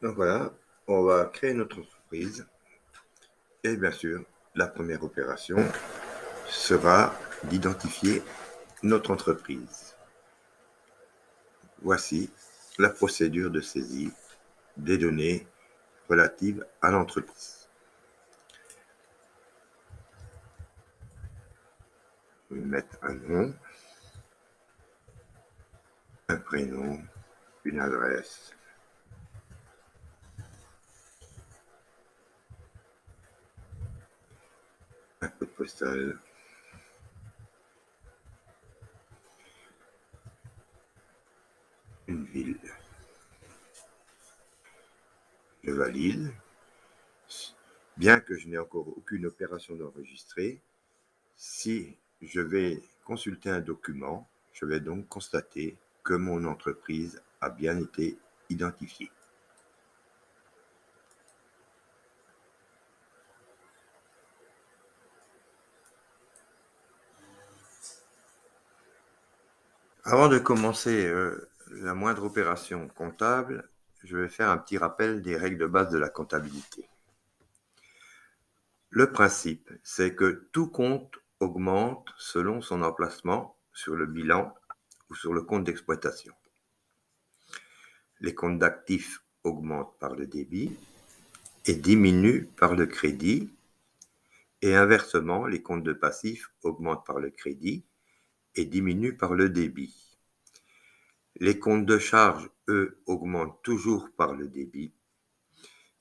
Donc voilà, on va créer notre entreprise et bien sûr, la première opération sera d'identifier notre entreprise. Voici la procédure de saisie des données relatives à l'entreprise. Je vais mettre un nom, un prénom, une adresse, un code postal, une ville. Je valide. Bien que je n'ai encore aucune opération d'enregistrer, si je vais consulter un document, je vais donc constater que mon entreprise a bien été identifiée. Avant de commencer la moindre opération comptable, je vais faire un petit rappel des règles de base de la comptabilité. Le principe, c'est que tout compte augmente selon son emplacement sur le bilan ou sur le compte d'exploitation. Les comptes d'actifs augmentent par le débit et diminuent par le crédit, et inversement, les comptes de passifs augmentent par le crédit et diminuent par le débit. Les comptes de charge, eux, augmentent toujours par le débit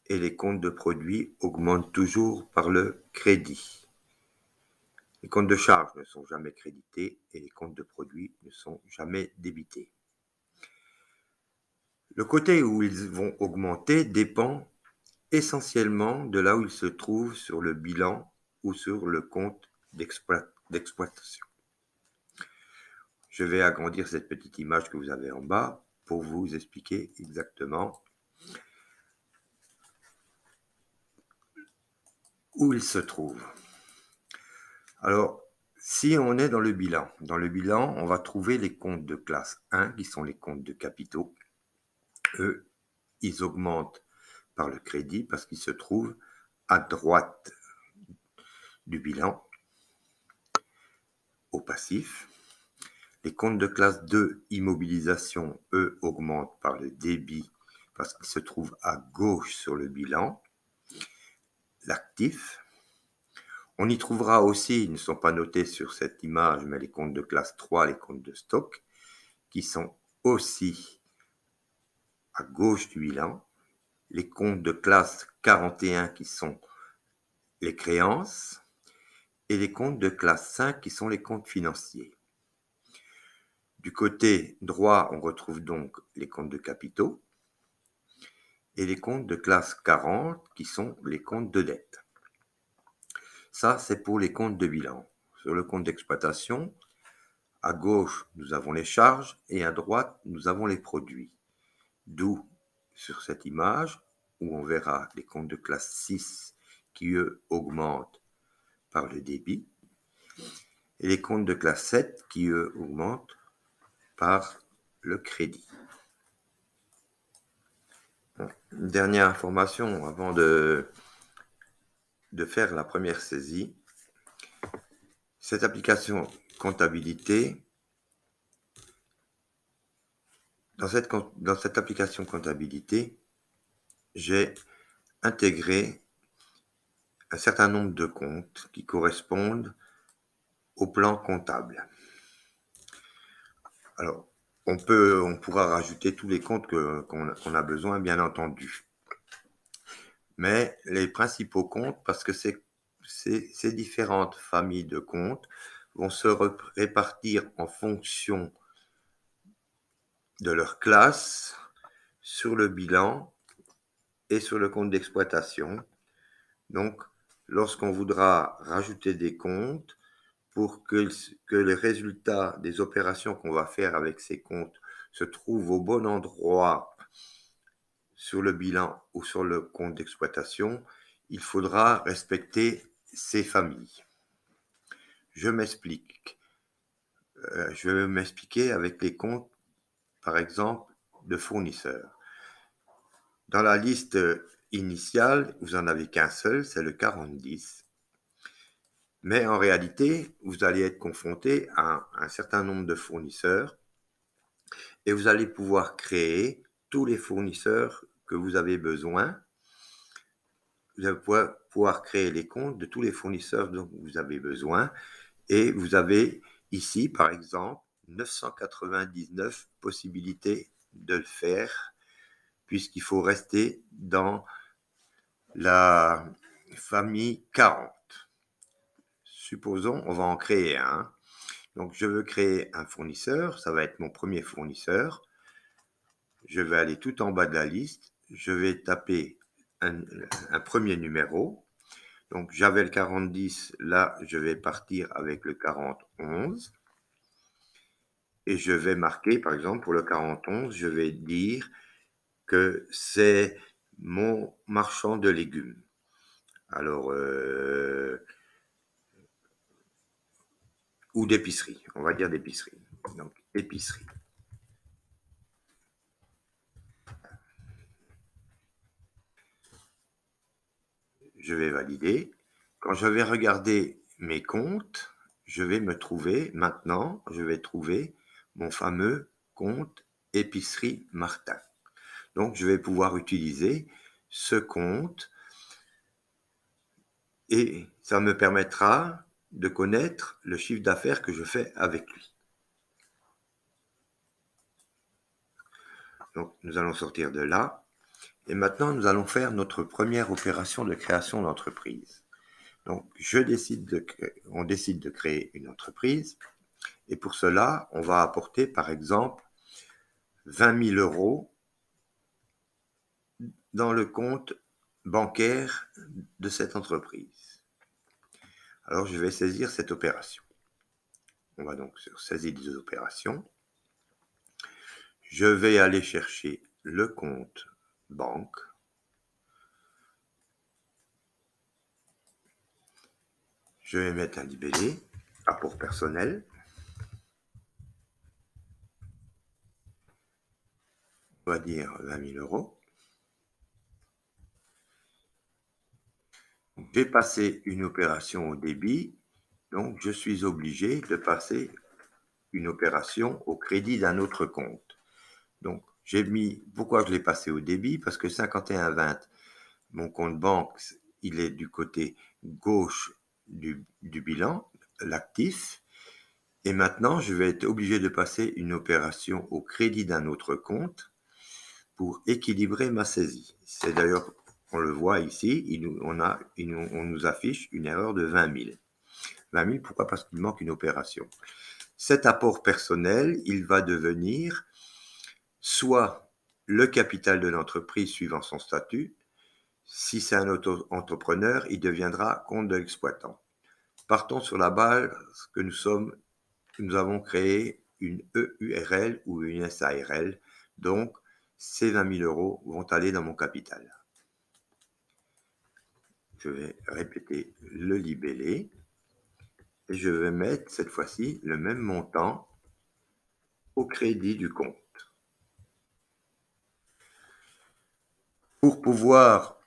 et les comptes de produits augmentent toujours par le crédit. Les comptes de charge ne sont jamais crédités et les comptes de produits ne sont jamais débités. Le côté où ils vont augmenter dépend essentiellement de là où ils se trouvent sur le bilan ou sur le compte d'exploitation. Je vais agrandir cette petite image que vous avez en bas pour vous expliquer exactement où il se trouve. Alors, si on est dans le bilan, on va trouver les comptes de classe 1 qui sont les comptes de capitaux. Eux, ils augmentent par le crédit parce qu'ils se trouvent à droite du bilan, au passif. Les comptes de classe 2, immobilisation, eux, augmentent par le débit parce qu'ils se trouvent à gauche sur le bilan. L'actif. On y trouvera aussi, ils ne sont pas notés sur cette image, mais les comptes de classe 3, les comptes de stock, qui sont aussi à gauche du bilan. Les comptes de classe 41 qui sont les créances et les comptes de classe 5 qui sont les comptes financiers. Du côté droit, on retrouve donc les comptes de capitaux et les comptes de classe 40 qui sont les comptes de dette. Ça, c'est pour les comptes de bilan. Sur le compte d'exploitation, à gauche, nous avons les charges et à droite, nous avons les produits. D'où, sur cette image, où on verra les comptes de classe 6 qui, eux, augmentent par le débit et les comptes de classe 7 qui, eux, augmentent par le crédit. Une dernière information avant de faire la première saisie. Cette application comptabilité, dans cette application comptabilité, j'ai intégré un certain nombre de comptes qui correspondent au plan comptable. Alors, on pourra rajouter tous les comptes qu'on a besoin, bien entendu. Mais les principaux comptes, parce que ces différentes familles de comptes vont se répartir en fonction de leur classe sur le bilan et sur le compte d'exploitation. Donc, lorsqu'on voudra rajouter des comptes pour que les résultats des opérations qu'on va faire avec ces comptes se trouvent au bon endroit sur le bilan ou sur le compte d'exploitation, il faudra respecter ces familles. je m'explique. Je vais m'expliquer avec les comptes, par exemple, de fournisseurs. Dans la liste initiale, vous n'en avez qu'un seul, c'est le 4010. Mais en réalité, vous allez être confronté à un certain nombre de fournisseurs et vous allez pouvoir créer tous les fournisseurs que vous avez besoin. Vous allez pouvoir créer les comptes de tous les fournisseurs dont vous avez besoin. Et vous avez ici, par exemple, 999 possibilités de le faire, puisqu'il faut rester dans la famille 40. Supposons, on va en créer un. Donc, je veux créer un fournisseur. Ça va être mon premier fournisseur. Je vais aller tout en bas de la liste. Je vais taper un premier numéro. Donc, j'avais le 4010. Là, je vais partir avec le 4011. Et je vais marquer, par exemple, pour le 4011, je vais dire que c'est mon marchand de légumes. Alors, ou d'épicerie, on va dire d'épicerie. Donc, épicerie. Je vais valider. Quand je vais regarder mes comptes, je vais me trouver, maintenant, je vais trouver mon fameux compte épicerie Martin. Donc, je vais pouvoir utiliser ce compte et ça me permettra de connaître le chiffre d'affaires que je fais avec lui. Donc, nous allons sortir de là. Et maintenant, nous allons faire notre première opération de création d'entreprise. Donc, on décide de créer une entreprise. Et pour cela, on va apporter, par exemple, 20 000 € dans le compte bancaire de cette entreprise. Alors, je vais saisir cette opération. On va donc sur saisir des opérations. Je vais aller chercher le compte banque. Je vais mettre un libellé, apport personnel. On va dire 20 000 €. J'ai passé une opération au débit, donc je suis obligé de passer une opération au crédit d'un autre compte. Donc, pourquoi je l'ai passé au débit? Parce que 51,20, mon compte banque, il est du côté gauche du bilan, l'actif. Et maintenant, je vais être obligé de passer une opération au crédit d'un autre compte pour équilibrer ma saisie. C'est d'ailleurs, on le voit ici, on nous affiche une erreur de 20 000. 20 000, pourquoi? Parce qu'il manque une opération. Cet apport personnel, il va devenir soit le capital de l'entreprise suivant son statut. Si c'est un auto-entrepreneur, il deviendra compte de l'exploitant. Partons sur la base que nous avons créé une EURL ou une SARL. Donc, ces 20 000 € vont aller dans mon capital. Je vais répéter le libellé et je vais mettre cette fois-ci le même montant au crédit du compte. Pour pouvoir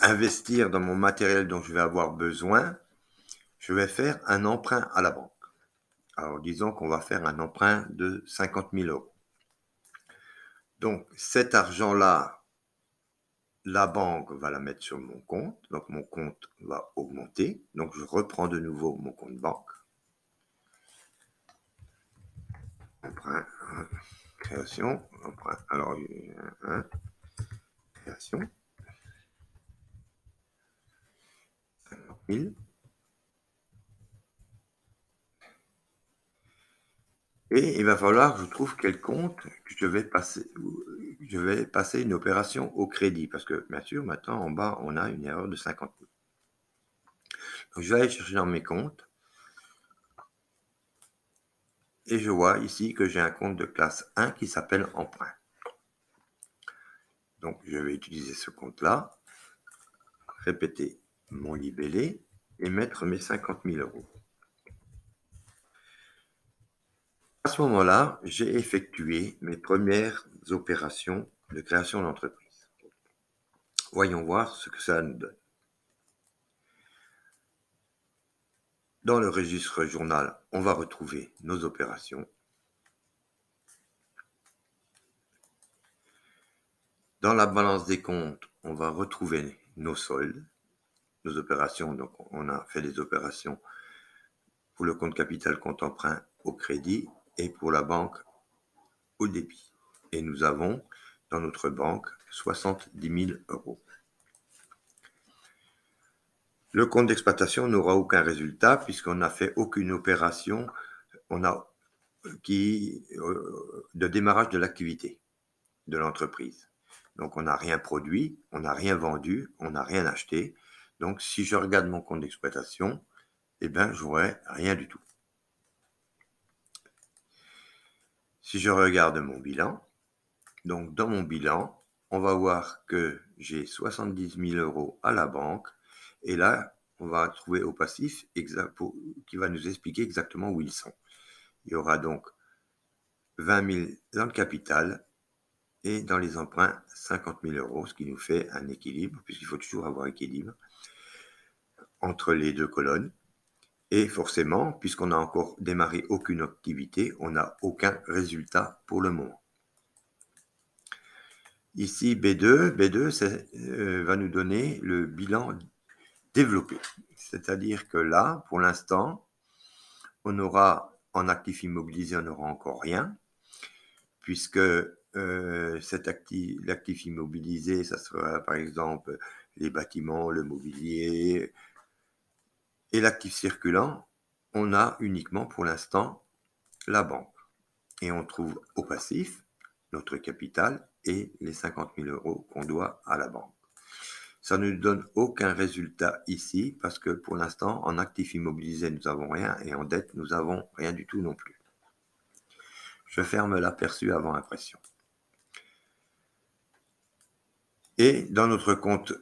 investir dans mon matériel dont je vais avoir besoin, je vais faire un emprunt à la banque. Alors, disons qu'on va faire un emprunt de 50 000 €. Donc, cet argent-là, la banque va la mettre sur mon compte. Donc, mon compte va augmenter. Donc, je reprends de nouveau mon compte banque. Emprunt, création, emprunt. Alors, création. 50 000. Et il va falloir que je trouve quel compte que je vais passer une opération au crédit. Parce que, bien sûr, maintenant, en bas, on a une erreur de 50 000. Donc, je vais aller chercher dans mes comptes. Et je vois ici que j'ai un compte de classe 1 qui s'appelle emprunt. Donc, je vais utiliser ce compte-là. Répéter mon libellé. et mettre mes 50 000 euros. À ce moment-là, j'ai effectué mes premières opérations de création d'entreprise. Voyons voir ce que ça nous donne. Dans le registre journal, on va retrouver nos opérations. Dans la balance des comptes, on va retrouver nos soldes, nos opérations. Donc, on a fait des opérations pour le compte capital, compte emprunt au crédit et pour la banque au débit. Et nous avons dans notre banque 70 000 euros. Le compte d'exploitation n'aura aucun résultat puisqu'on n'a fait aucune opération de démarrage de l'activité de l'entreprise. Donc, on n'a rien produit, on n'a rien vendu, on n'a rien acheté. Donc, si je regarde mon compte d'exploitation, eh bien, je n'aurai rien du tout. Si je regarde mon bilan, donc dans mon bilan, on va voir que j'ai 70 000 euros à la banque. Et là, on va trouver au passif qui va nous expliquer exactement où ils sont. Il y aura donc 20 000 dans le capital et dans les emprunts 50 000 euros, ce qui nous fait un équilibre, puisqu'il faut toujours avoir équilibre entre les deux colonnes. Et forcément, puisqu'on n'a encore démarré aucune activité, on n'a aucun résultat pour le moment. Ici, B2 va nous donner le bilan développé. C'est-à-dire que là, pour l'instant, on aura en actif immobilisé, on n'aura encore rien, puisque l'actif immobilisé, ça sera par exemple les bâtiments, le mobilier, et l'actif circulant, on a uniquement pour l'instant la banque. Et on trouve au passif notre capital et les 50 000 euros qu'on doit à la banque. Ça ne nous donne aucun résultat ici parce que pour l'instant, en actif immobilisé, nous n'avons rien et en dette, nous n'avons rien du tout non plus. Je ferme l'aperçu avant impression. Et dans notre compte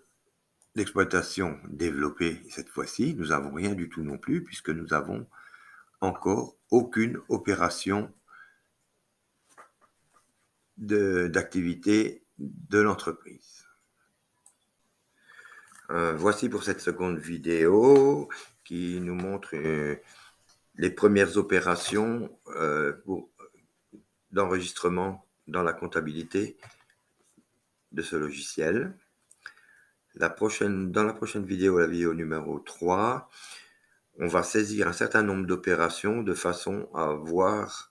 d'exploitation développé cette fois-ci, nous n'avons rien du tout non plus puisque nous n'avons encore aucune opération d'activité de l'entreprise. Voici pour cette seconde vidéo qui nous montre les premières opérations d'enregistrement dans la comptabilité de ce logiciel. Dans la prochaine vidéo, la vidéo numéro 3, on va saisir un certain nombre d'opérations de façon à voir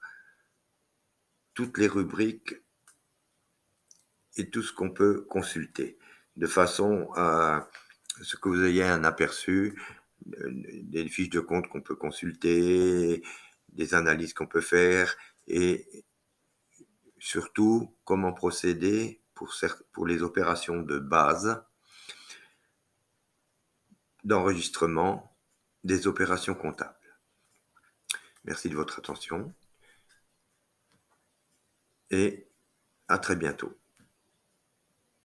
toutes les rubriques et tout ce qu'on peut consulter, de façon à ce que vous ayez un aperçu des fiches de compte qu'on peut consulter, des analyses qu'on peut faire et surtout comment procéder pour les opérations de base d'enregistrement des opérations comptables. Merci de votre attention et à très bientôt.